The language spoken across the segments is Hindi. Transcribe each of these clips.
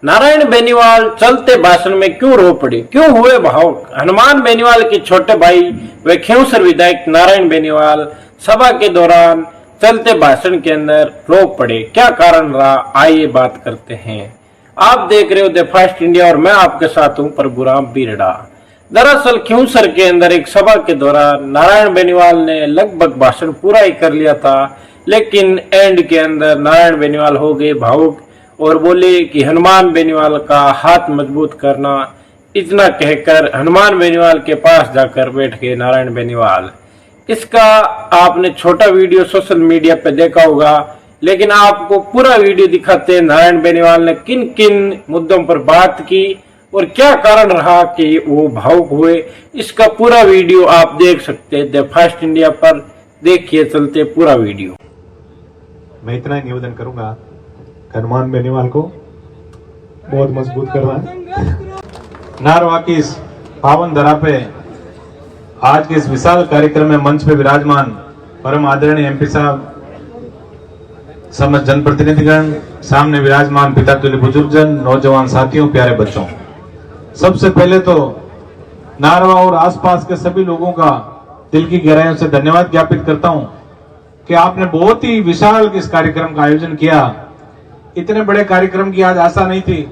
नारायण बेनीवाल चलते भाषण में क्यों रो पड़े, क्यों हुए भावुक? हनुमान बेनीवाल के छोटे भाई व खिंवसर विधायक नारायण बेनीवाल सभा के दौरान चलते भाषण के अंदर रो पड़े। क्या कारण रहा, आइए बात करते हैं। आप देख रहे हो द फास्ट इंडिया और मैं आपके साथ हूं प्रभुराम बीरड़ा। दरअसल खिंवसर के अंदर एक सभा के दौरान नारायण बेनीवाल ने लगभग भाषण पूरा ही कर लिया था, लेकिन एंड के अंदर नारायण बेनीवाल हो गए भावुक और बोले कि हनुमान बेनीवाल का हाथ मजबूत करना। इतना कहकर हनुमान बेनीवाल के पास जाकर बैठ गए नारायण बेनीवाल। इसका आपने छोटा वीडियो सोशल मीडिया पे देखा होगा, लेकिन आपको पूरा वीडियो दिखाते हैं नारायण बेनीवाल ने किन किन मुद्दों पर बात की और क्या कारण रहा कि वो भावुक हुए। इसका पूरा वीडियो आप देख सकते हैं द फास्ट इंडिया पर। देखिए चलते पूरा वीडियो। मैं इतना ही निवेदन करूंगा, हनुमान बेनीवाल को बहुत मजबूत करना है। नारवा की इस पावन धरा पे आज के इस विशाल कार्यक्रम में मंच पे विराजमान परम आदरणीय एमपी साहब, समस्त जनप्रतिनिधिगण, सामने विराजमान पिता तुल्य बुजुर्गजन, नौजवान साथियों, प्यारे बच्चों, सबसे पहले तो नारवा और आसपास के सभी लोगों का दिल की गहराइयों से धन्यवाद ज्ञापित करता हूं कि आपने बहुत ही विशाल इस कार्यक्रम का आयोजन किया। इतने बड़े कार्यक्रम की आज आशा नहीं थी,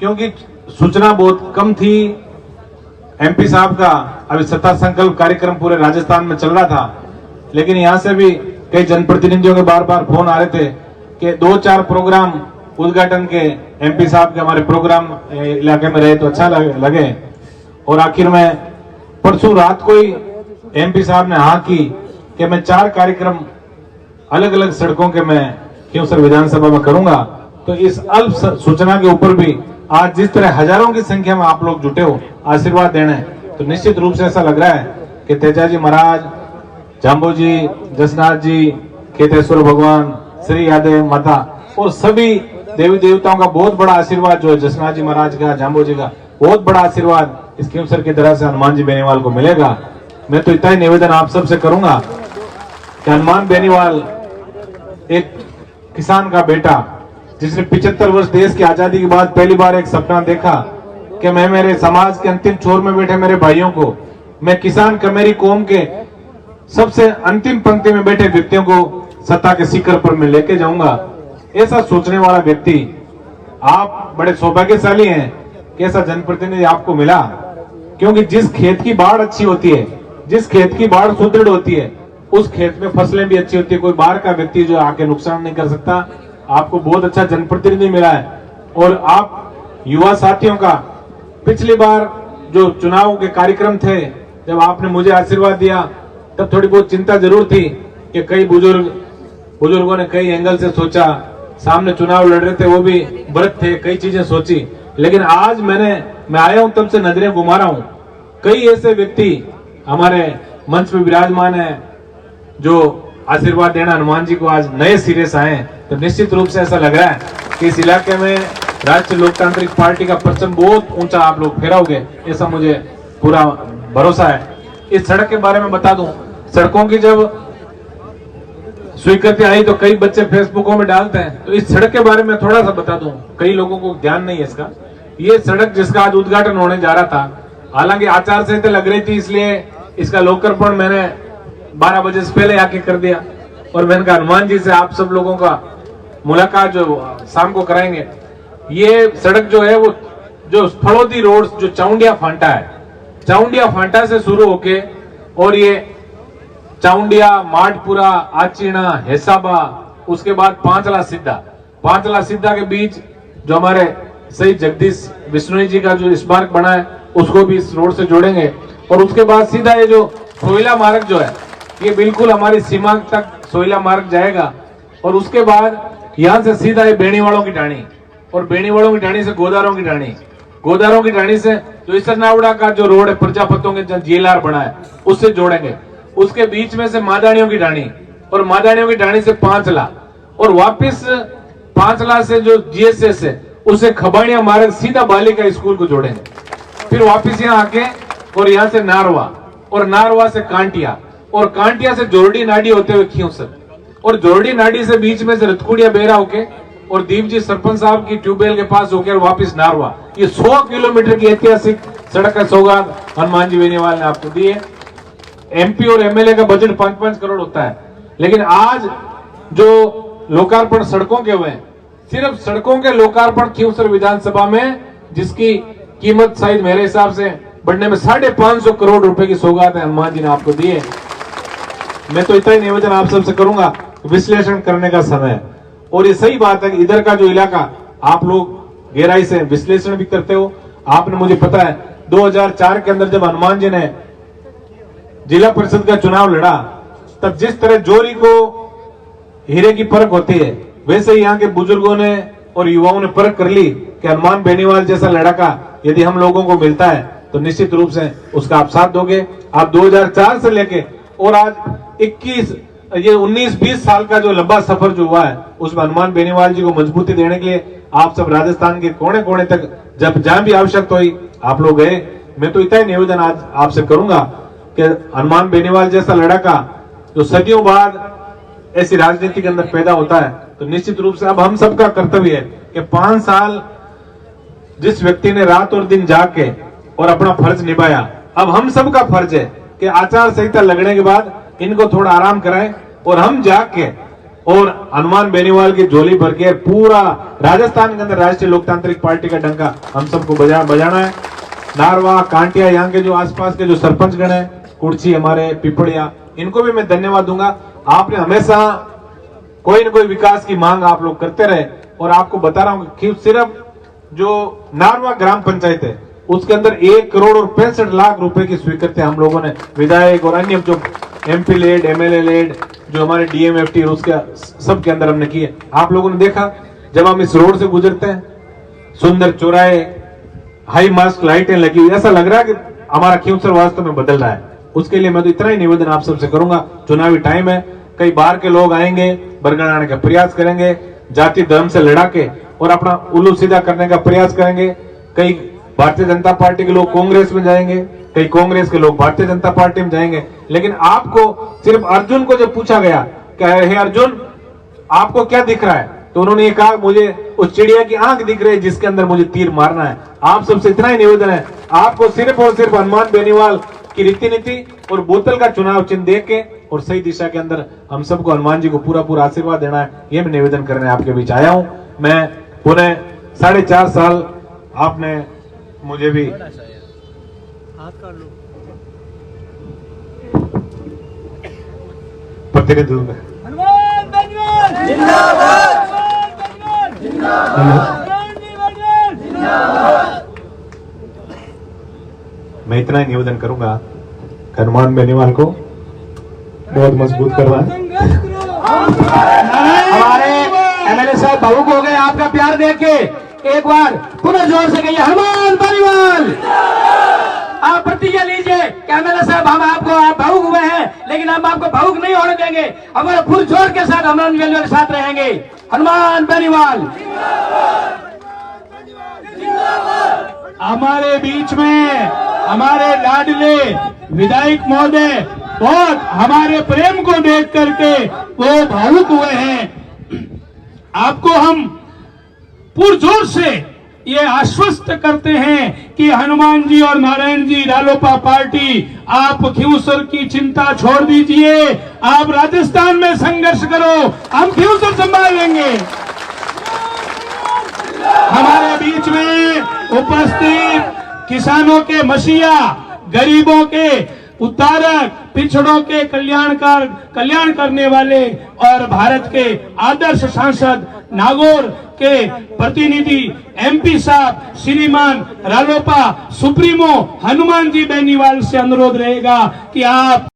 क्योंकि सूचना बहुत कम थी। एमपी साहब का अभी सत्ता संकल्प कार्यक्रम पूरे राजस्थान में चल रहा था, लेकिन यहां से भी कई जनप्रतिनिधियों के बार बार फोन आ रहे थे कि 2-4 प्रोग्राम उद्घाटन के एमपी साहब के हमारे प्रोग्राम इलाके में रहे तो अच्छा लगे। और आखिर में परसों रात को ही एमपी साहब ने हाँ की कि मैं 4 कार्यक्रम अलग अलग सड़कों के मैं खिंवसर विधानसभा में करूंगा। तो इस अल्प सूचना के ऊपर भी आज जिस तरह हजारों की संख्या में आप लोग जुटे हो आशीर्वाद देने, तो निश्चित रूप से ऐसा लग रहा है कि तेजाजी महाराज, जाम्बो जी, जसनाथ जी, केतेश्वर भगवान, श्री यादव माता और सभी देवी देवताओं का बहुत बड़ा आशीर्वाद जो है जसनाथ जी महाराज का, जाम्बो जी का बहुत बड़ा आशीर्वाद इस खिंवसर की तरह से हनुमान जी बेनीवाल को मिलेगा। मैं तो इतना ही निवेदन आप सबसे करूंगा कि हनुमान बेनीवाल एक किसान का बेटा, जिसने 75 वर्ष देश की आजादी के बाद पहली बार एक सपना देखा कि मैं मेरे समाज के अंतिम छोर में बैठे मेरे भाइयों को, मैं किसान कमेरी कौम के सबसे अंतिम पंक्ति में बैठे व्यक्तियों को सत्ता के शिखर पर मैं लेके जाऊंगा। ऐसा सोचने वाला व्यक्ति, आप बड़े सौभाग्यशाली हैं कि ऐसा जनप्रतिनिधि आपको मिला, क्योंकि जिस खेत की बाढ़ अच्छी होती है, जिस खेत की बाढ़ सुदृढ़ होती है, उस खेत में फसलें भी अच्छी होती है। कोई बाहर का व्यक्ति जो आके नुकसान नहीं कर सकता। आपको बहुत अच्छा जनप्रतिनिधि मिला है। और आप युवा साथियों का, पिछली बार जो चुनाव के कार्यक्रम थे, जब आपने मुझे आशीर्वाद दिया तब थोड़ी बहुत चिंता जरूर थी कि कई बुजुर्गों ने कई एंगल से सोचा, सामने चुनाव लड़ रहे थे, वो भी व्रत थे, कई चीजें सोची। लेकिन आज मैं आया हूं तब से नजरें घुमा रहा हूं। कई ऐसे व्यक्ति हमारे मंच में विराजमान है जो आशीर्वाद देना हनुमान जी को आज नए सिरे से आए। तो निश्चित रूप से ऐसा लग रहा है कि इस इलाके में राष्ट्रीय लोकतांत्रिक पार्टी का परचम बहुत ऊंचा आप लोग फहराओगे, ऐसा मुझे पूरा भरोसा है। इस सड़क के बारे में बता दूं, सड़कों की जब स्वीकृति आई तो कई बच्चे फेसबुकों में डालते हैं, तो इस सड़क के बारे में थोड़ा सा बता दूं, कई लोगों को ध्यान नहीं है इसका। ये सड़क जिसका आज उद्घाटन होने जा रहा था, हालांकि आचार संहिता लग रही थी, इसलिए इसका लोकार्पण मैंने 12 बजे से पहले आके कर दिया। और मैंने कहा हनुमान जी से आप सब लोगों का मुलाकात जो शाम को कराएंगे। ये सड़क जो है वो जो फलोदी रोड जो चाउंडिया फांटा है, चाउंडिया फांटा से शुरू होके और ये चाउंडिया, माडपुरा, आचीना, हेसाबा, उसके बाद पांचला सिद्धा के बीच जो हमारे शहीद जगदीश बिश्नोई जी का जो स्मारक बना है उसको भी इस रोड से जोड़ेंगे। और उसके बाद सीधा ये जो सोयला मार्ग जो है, ये बिल्कुल हमारी सीमा तक सोयला मार्ग जाएगा। और उसके बाद यहाँ से सीधा ये बेणीवालों की ढाणी, और बेणीवालों की ढाणी से गोदारों की ढाणी, गोदारों की ढाणी से जो इसरनावड़ा का जो रोड है प्रजापतों के जेएलआर बना है उससे जोड़ेंगे। उसके बीच में से मादानियों की ढाणी, और मादानियों की ढाणी से पांचला, और वापिस पांचला से जो जीएसएस है उसे खबाड़िया मार्ग सीधा बालिका स्कूल को जोड़ेंगे। फिर वापिस यहाँ आके और यहाँ से नारवा, और नारवा से कांटिया, और कांटिया से जोरडी नाडी होते हुए खिंवसर, और जोरडी नाडी से बीच में से रतकुड़िया बेरा होके और दीप जी सरपंच साहब की ट्यूबवेल के पास होकर वापस नारवा, ये 100 किलोमीटर की ऐतिहासिक सड़क का सौगात हनुमान जी बेनीवाल ने आपको दी है। एमपी और एमएलए का बजट 5-5 करोड़ होता है, लेकिन आज जो लोकार्पण सड़कों के हुए, सिर्फ सड़कों के लोकार्पण खींवसर विधानसभा में जिसकी कीमत शायद मेरे हिसाब से बढ़ने में 550 करोड़ रुपए की सौगात हनुमान जी ने आपको दी है। मैं तो इतना ही निवेदन आप सबसे करूंगा, विश्लेषण करने का समय है। और ये सही बात है कि इधर का जो इलाका आप लोग गहराई से विश्लेषण भी करते हो। आपने, मुझे पता है 2004 के अंदर जब हनुमान जी ने जिला परिषद का चुनाव लड़ा, तब जिस तरह जोरी को हीरे की परख होती है, वैसे ही यहाँ के बुजुर्गों ने और युवाओं ने परख कर ली कि हनुमान बेनीवाल जैसा लड़का यदि हम लोगों को मिलता है तो निश्चित रूप से उसका आप साथ दोगे। आप 2004 से लेके और आज 19-20 साल का जो लंबा सफर जो हुआ है, उसमें हनुमान बेनीवाल जी को मजबूती देने के लिए आप सब राजस्थान के कोने कोने तक जब जहां भी आवश्यकता हुई आप लोग गए। मैं तो इतना ही निवेदन आज आपसे करूंगा कि हनुमान बेनीवाल जैसा लड़का जो सदियों बाद ऐसी राजनीति के अंदर पैदा होता है, तो निश्चित रूप से अब हम सबका कर्तव्य है कि 5 साल जिस व्यक्ति ने रात और दिन जाग के और अपना फर्ज निभाया, अब हम सबका फर्ज है कि आचार संहिता लगने के बाद इनको थोड़ा आराम कराएं और हम जाग के और हनुमान बेनीवाल की झोली भर के पूरा राजस्थान के अंदर राष्ट्रीय लोकतांत्रिक पार्टी का डंका हम सबको बजाना है। नारवा, कांटिया, यहाँ के जो आसपास के जो सरपंच गण है, कुर्ची, हमारे पिपड़िया, इनको भी मैं धन्यवाद दूंगा। आपने हमेशा कोई न कोई विकास की मांग आप लोग करते रहे और आपको बता रहा हूं कि सिर्फ जो नारवा ग्राम पंचायत है उसके अंदर 1 करोड़ और 65 लाख रुपए की स्वीकृति हम लोगों ने विधायक और अन्य जो एमपी लेड, एमएलए लेड, जो हमारे डीएमएफटी उसके सब के अंदर हमने किए। आप लोगों ने देखा जब हम इस रोड से गुजरते हैं, सुंदर चौराहे, हाई मास्ट लाइटें लगी हुई, ऐसा लग रहा है कि हमारा खींवसर वास्तव में बदल रहा है। उसके लिए मैं तो इतना ही निवेदन आप सबसे करूंगा, चुनावी टाइम है, कई बाहर के लोग आएंगे, बरगलाने का प्रयास करेंगे, जाति धर्म से लड़ा के और अपना उल्लू सीधा करने का प्रयास करेंगे। कई भारतीय जनता पार्टी के लोग कांग्रेस में जाएंगे, कई कांग्रेस के लोग भारतीय जनता पार्टी में जाएंगे। लेकिन आपको सिर्फ अर्जुन को जब पूछा गया कि हे अर्जुन आपको क्या दिख रहा है, तो उन्होंने ये कहा मुझे उस चिड़िया की आंख दिख रही है जिसके अंदर मुझे तीर मारना है। आप सबसे इतना ही निवेदन है, आपको सिर्फ और सिर्फ हनुमान बेनीवाल की रीति नीति और बोतल का चुनाव चिन्ह देख के और सही दिशा के अंदर हम सबको हनुमान जी को पूरा पूरा आशीर्वाद देना है। ये मैं निवेदन करने आपके बीच आया हूं। मैं पुनः 4.5 साल आपने मुझे भी प्रतिनिधित्व मैं इतना ही निवेदन करूंगा, हनुमान बेनीवाल को बहुत मजबूत करना है। हमारे एमएलए साहब भावुक हो गए आपका प्यार देख के। एक बार पुनः जोर से कहिए हनुमान बेनीवाल। आप प्रतिज्ञा लीजिए कि एमएलए साहब हम आपको, आप भावुक हुए हैं लेकिन हम आपको भावुक नहीं होने देंगे, हमारे फुल जोर के साथ हनुमान बेनीवाल के साथ रहेंगे। हनुमान बेनीवाल। हमारे बीच में हमारे लाडले विधायक महोदय बहुत हमारे प्रेम को देख करके वो भावुक हुए हैं। आपको हम पुरजोर से ये आश्वस्त करते हैं कि हनुमान जी और नारायण जी रालोपा पार्टी, आप खींवसर की चिंता छोड़ दीजिए, आप राजस्थान में संघर्ष करो, हम खींवसर संभाल लेंगे। हमारे बीच में उपस्थित किसानों के मसीहा, गरीबों के उद्धारक, पिछड़ों के कल्याण करने वाले और भारत के आदर्श सांसद नागौर के प्रतिनिधि एमपी साहब श्रीमान रालोपा सुप्रीमो हनुमान जी बेनीवाल से अनुरोध रहेगा कि आप